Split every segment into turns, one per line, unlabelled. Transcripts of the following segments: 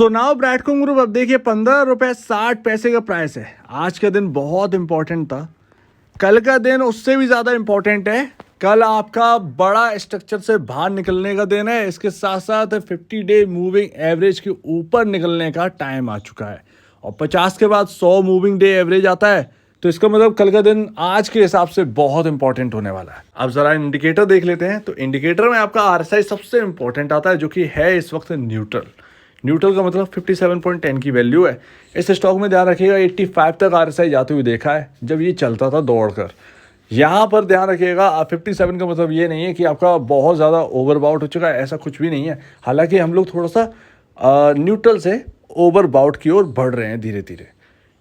So now ब्रैडकॉम group, अब देखिए 15 रुपये 60 पैसे का प्राइस है। आज का दिन बहुत इंपॉर्टेंट था, कल का दिन उससे भी ज़्यादा इंपॉर्टेंट है। कल आपका बड़ा स्ट्रक्चर से बाहर निकलने का दिन है, इसके साथ साथ 50 डे मूविंग एवरेज के ऊपर निकलने का टाइम आ चुका है और 50 के बाद 100 मूविंग डे एवरेज आता है। तो इसका मतलब कल का दिन आज के हिसाब से बहुत इंपॉर्टेंट होने वाला है। अब ज़रा इंडिकेटर देख लेते हैं। तो इंडिकेटर में आपका आरएसआई सबसे इंपॉर्टेंट आता है, जो कि है इस वक्त न्यूट्रल। न्यूट्रल का मतलब 57.10 की वैल्यू है। इस स्टॉक में ध्यान रखिएगा 85 तक आरएसआई जाते हुए देखा है जब ये चलता था दौड़कर। यहाँ पर ध्यान रखिएगा 57 का मतलब ये नहीं है कि आपका बहुत ज़्यादा ओवरबाउट हो चुका है, ऐसा कुछ भी नहीं है। हालांकि हम लोग थोड़ा सा न्यूट्रल से ओवरबाउट की ओर बढ़ रहे हैं धीरे धीरे।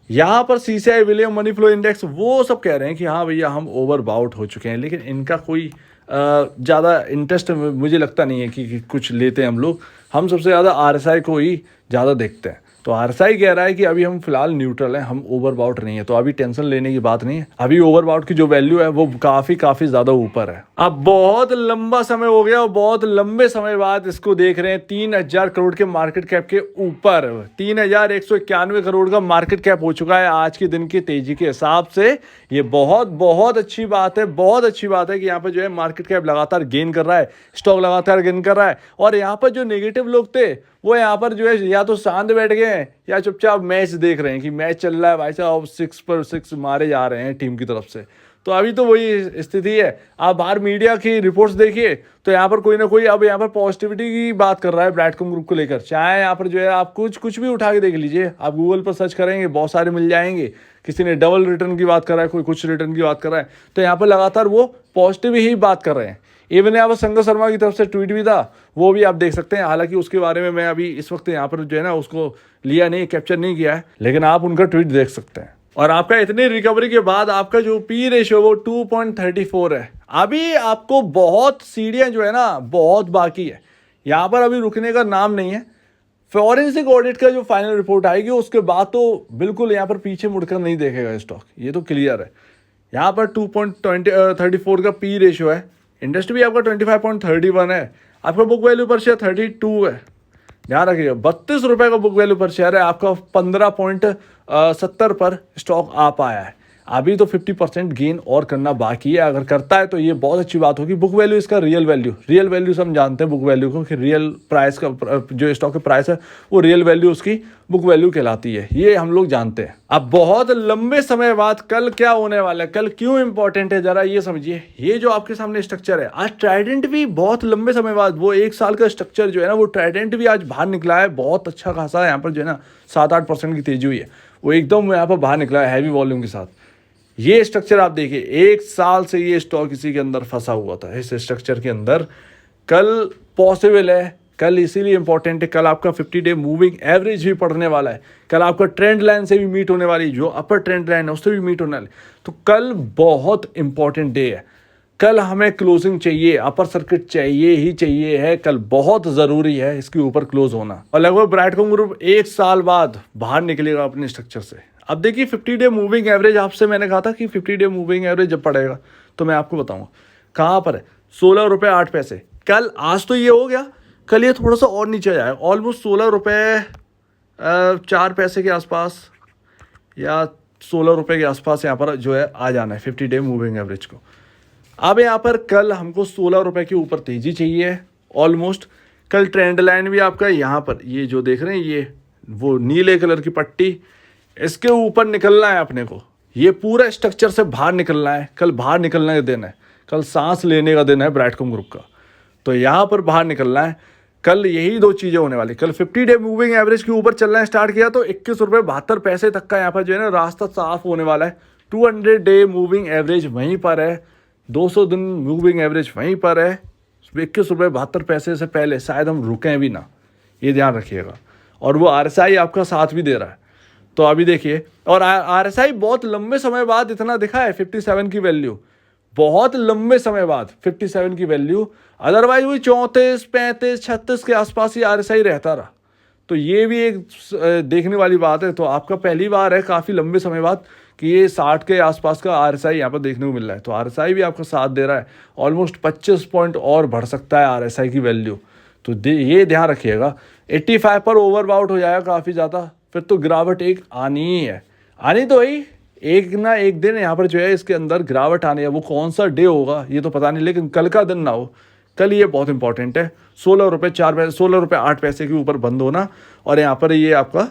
यहाँ पर CCI William money flow index वो सब कह रहे हैं कि हाँ भैया हम ओवरबाउट हो चुके हैं, लेकिन इनका कोई ज़्यादा इंटरेस्ट मुझे लगता नहीं है कि कुछ लेते हैं हम लोग। हम सबसे ज़्यादा आरएसआई को ही ज़्यादा देखते हैं। तो आरएसआई कह रहा है कि अभी हम फिलहाल न्यूट्रल हैं, हम ओवरबाउट नहीं है, तो अभी टेंशन लेने की बात नहीं है। अभी ओवरबाउट की जो वैल्यू है वो काफ़ी ज़्यादा ऊपर है। अब बहुत लंबा समय हो गया और बहुत लंबे समय बाद इसको देख रहे हैं 3000 करोड़ के मार्केट कैप के ऊपर। 3191 करोड़ का मार्केट कैप हो चुका है आज के दिन की तेजी के हिसाब से। ये बहुत अच्छी बात है, बहुत अच्छी बात है कि यहाँ पर जो है मार्केट कैप लगातार गेन कर रहा है, स्टॉक लगातार गेन कर रहा है। और यहाँ पर जो नेगेटिव लोग थे वो यहाँ पर जो है या तो शांत बैठ गए हैं या चुपचाप मैच देख रहे हैं कि मैच चल रहा है भाई साहब, 6 पर 6 मारे जा रहे हैं टीम की तरफ से। तो अभी तो वही स्थिति है। आप बाहर मीडिया की रिपोर्ट्स देखिए तो यहाँ पर कोई ना कोई अब यहाँ पर पॉजिटिविटी की बात कर रहा है ब्रैडकॉम ग्रुप को लेकर। चाहे यहाँ पर जो है आप कुछ भी उठा के देख लीजिए, आप गूगल पर सर्च करेंगे बहुत सारे मिल जाएंगे। किसी ने डबल रिटर्न की बात कर रहा है, कोई कुछ रिटर्न की बात कर रहा है, तो यहाँ पर लगातार वो पॉजिटिव ही बात कर रहे हैं। इवन यहाँ पर संजय शर्मा की तरफ से ट्वीट भी था, वो भी आप देख सकते हैं। हालांकि उसके बारे में मैं अभी इस वक्त यहाँ पर जो है ना उसको लिया नहीं, कैप्चर नहीं किया है, लेकिन आप उनका ट्वीट देख सकते हैं। और आपका इतनी रिकवरी के बाद आपका जो पी रेशियो वो 2.34 है। अभी आपको बहुत सीढ़ियाँ जो है ना बहुत बाकी है, यहाँ पर अभी रुकने का नाम नहीं है। फॉरेंसिक ऑडिट का जो फाइनल रिपोर्ट आएगी उसके बाद तो बिल्कुल यहाँ पर पीछे मुड़कर नहीं देखेगा स्टॉक, ये तो क्लियर है। यहाँ पर 2.34 का पी रेशियो है। इंडस्ट्री भी आपका 25.31 है। आपका बुक वैल्यू पर शेयर 32 है। ध्यान रखिएगा 32 रुपये का बुक वैल्यू पर शेयर है, आपका 15.70 पर स्टॉक आ पाया है। अभी तो 50% गेन और करना बाकी है। अगर करता है तो ये बहुत अच्छी बात होगी। बुक वैल्यू इसका रियल वैल्यू से हम जानते हैं बुक वैल्यू को कि रियल प्राइस का जो स्टॉक का प्राइस है वो रियल वैल्यू उसकी बुक वैल्यू कहलाती है, ये हम लोग जानते हैं। अब बहुत लंबे समय बाद कल क्या होने वाला है, कल क्यों इंपॉर्टेंट है, जरा ये समझिए। ये जो आपके सामने स्ट्रक्चर है, आज ट्राइडेंट भी बहुत लंबे समय बाद, वो 1 साल का स्ट्रक्चर जो है ना वो ट्राइडेंट भी आज बाहर निकला है। बहुत अच्छा खासा यहाँ पर जो है ना 7-8% की तेजी हुई है, वो एकदम यहाँ पर बाहर निकला है हैवी वॉल्यूम के साथ। ये स्ट्रक्चर आप देखिए, 1 साल से ये स्टॉक इसी के अंदर फंसा हुआ था, इस स्ट्रक्चर के अंदर। कल पॉसिबल है, कल इसीलिए इंपॉर्टेंट है, कल आपका 50 डे मूविंग एवरेज भी पढ़ने वाला है। कल आपका ट्रेंड लाइन से भी मीट होने वाली, जो अपर ट्रेंड लाइन है उससे भी मीट होने वाली। तो कल बहुत इंपॉर्टेंट डे है। कल हमें क्लोजिंग चाहिए, अपर सर्किट चाहिए ही चाहिए है। कल बहुत ज़रूरी है इसके ऊपर क्लोज होना। और लगभग ब्रैडकॉम ग्रुप 1 साल बाद बाहर निकलेगा अपने स्ट्रक्चर से। अब देखिए 50 डे मूविंग एवरेज, आपसे मैंने कहा था कि 50 डे मूविंग एवरेज जब पड़ेगा तो मैं आपको बताऊंगा कहाँ पर है। 16 रुपये 8 पैसे कल। आज तो ये हो गया, कल ये थोड़ा सा और नीचे जाएगा, ऑलमोस्ट 16 रुपये 4 पैसे के आसपास या 16 रुपये के आसपास यहाँ पर जो है आ जाना है 50 डे मूविंग एवरेज को। अब यहाँ पर कल हमको 16 रुपये के ऊपर तेजी चाहिए ऑलमोस्ट। कल ट्रेंड लाइन भी आपका यहाँ पर, ये जो देख रहे हैं ये वो नीले कलर की पट्टी, इसके ऊपर निकलना है अपने को। ये पूरा स्ट्रक्चर से बाहर निकलना है, कल बाहर निकलने का दिन है, कल सांस लेने का दिन है ब्रैडकॉम ग्रुप का। तो यहाँ पर बाहर निकलना है। कल यही 2 चीज़ें होने वाली। कल 50 डे मूविंग एवरेज के ऊपर चलना स्टार्ट किया तो 21 रुपये 72 पैसे तक का यहाँ पर जो है ना रास्ता साफ होने वाला है। 200 डे मूविंग एवरेज वहीं पर है, 200 दिन मूविंग एवरेज वहीं पर है। 21 रुपये 72 पैसे से पहले शायद हम रुकें भी ना, ये ध्यान रखिएगा। और वो आरएसआई आपका साथ भी दे रहा है। तो अभी देखिए, और आरएसआई बहुत लंबे समय बाद इतना दिखा है 57 की वैल्यू, बहुत लंबे समय बाद 57 की वैल्यू। अदरवाइज वही 34, 35, 36 के आसपास ही आरएसआई रहता रहा। तो ये भी एक देखने वाली बात है। तो आपका पहली बार है काफ़ी लंबे समय बाद कि ये 60 के आसपास का आरएसआई यहाँ पर देखने को मिल रहा है। तो आरएसआई भी आपका साथ दे रहा है, ऑलमोस्ट 25 पॉइंट और बढ़ सकता है आरएसआई की वैल्यू। तो ये ध्यान रखिएगा 85 पर ओवरबाउट हो जाएगा काफ़ी ज़्यादा, फिर तो गिरावट एक आनी ही है, आनी तो ही एक ना एक दिन यहाँ पर जो है इसके अंदर गिरावट आनी है। वो कौन सा डे होगा ये तो पता नहीं, लेकिन कल का दिन ना हो, कल ये बहुत इंपॉर्टेंट है। 16 रुपये 8 पैसे के ऊपर बंद होना, और यहाँ पर ये आपका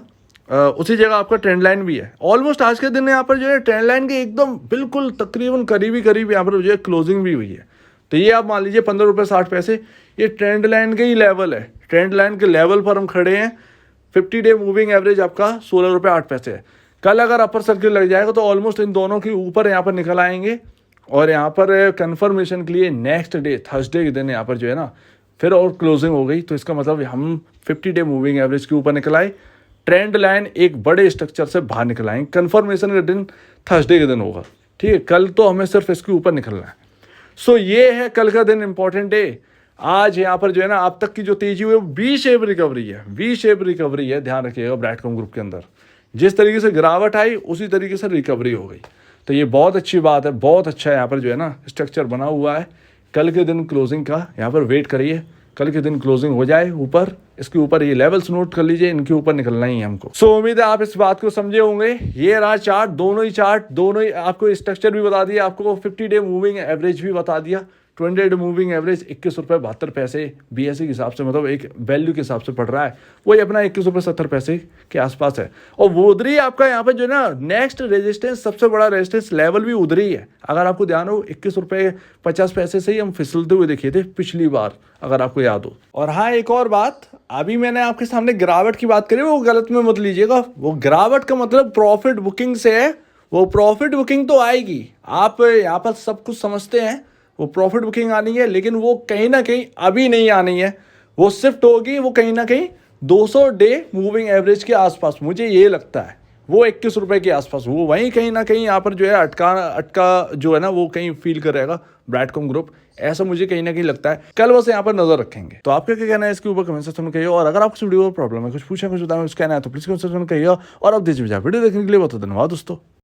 उसी जगह आपका ट्रेंड लाइन भी है। ऑलमोस्ट आज के दिन यहाँ पर जो है ट्रेंड लाइन के एकदम बिल्कुल तकरीबन करीब यहाँ पर जो है क्लोजिंग भी हुई है। तो ये आप मान लीजिए 15 रुपये 60 पैसे, ये ट्रेंड लाइन के ही लेवल है। ट्रेंड लाइन के लेवल पर हम खड़े हैं। 50 डे मूविंग एवरेज आपका 16 रुपये 8 पैसे है। कल अगर अपर सर्किल लग जाएगा तो ऑलमोस्ट इन दोनों के ऊपर यहाँ पर निकल आएंगे, और यहाँ पर कंफर्मेशन के लिए नेक्स्ट डे थर्सडे के दिन यहाँ पर जो है ना फिर और क्लोजिंग हो गई। तो इसका मतलब हम 50 डे मूविंग एवरेज के ऊपर निकल आए, ट्रेंड लाइन एक बड़े स्ट्रक्चर से बाहर निकल आएंगे। कन्फर्मेशन का दिन थर्सडे के दिन होगा, ठीक है। कल तो हमें सिर्फ इसके ऊपर निकलना है। सो ये है कल का दिन इंपॉर्टेंट डे। आज यहाँ पर जो है ना अब तक की जो तेजी हुई है वी शेप रिकवरी है, वी शेप रिकवरी है। ध्यान रखिएगा ब्रैडकॉम ग्रुप के अंदर जिस तरीके से गिरावट आई उसी तरीके से रिकवरी हो गई। तो ये बहुत अच्छी बात है, बहुत अच्छा है। यहाँ पर जो है ना स्ट्रक्चर बना हुआ है। कल के दिन क्लोजिंग का यहाँ पर वेट करिए, कल के दिन क्लोजिंग हो जाए ऊपर, इसके ऊपर ये लेवल्स नोट कर लीजिए, इनके ऊपर निकलना ही है हमको। सो उम्मीद है आप इस बात को समझे होंगे। ये रहा चार्ट, दोनों ही आपको स्ट्रक्चर भी बता दिया, आपको 50 डे मूविंग एवरेज भी बता दिया। 20 डे मूविंग एवरेज 21 रुपये 72 पैसे BSE के हिसाब से, मतलब एक वैल्यू के हिसाब से पड़ रहा है, वही अपना 21 रुपये 70 पैसे के आसपास है। और वो उधर ही आपका यहाँ पर जो है ना नेक्स्ट रेजिस्टेंस, सबसे बड़ा रेजिस्टेंस लेवल भी उधर ही है। अगर आपको ध्यान हो 21 रुपये 50 पैसे से ही हम फिसलते हुए देखे थे पिछली बार, अगर आपको याद हो। और हाँ, एक और बात, अभी मैंने आपके सामने गिरावट की बात करी, वो गलत में मत लीजिएगा। वो गिरावट का मतलब प्रॉफिट बुकिंग से है। वो प्रॉफिट बुकिंग तो आएगी, आप यहाँ पर सब कुछ समझते हैं, वो प्रॉफिट बुकिंग आनी है, लेकिन वो कहीं ना कहीं अभी नहीं आनी है। वो शिफ्ट होगी, वो कहीं ना कहीं 200 डे मूविंग एवरेज के आसपास, मुझे ये लगता है वो 21 रुपये के आसपास, वो वहीं कहीं ना कहीं यहाँ पर जो है अटका जो है ना वो कहीं फील करेगा ब्रैडकॉम ग्रुप, ऐसा मुझे कहीं ना कहीं लगता है। कल बस यहाँ पर नजर रखेंगे। तो आपका क्या कहना है इसके ऊपर कमेंट सेक्शन में कहिए। और अगर आपको वीडियो में प्रॉब्लम है, कुछ पूछा कुछ बताना, कुछ कहना है तो प्लीज कमेंट सेक्शन में कहिए। और अब दीजिए वीडियो देखने के लिए बहुत धन्यवाद दोस्तों।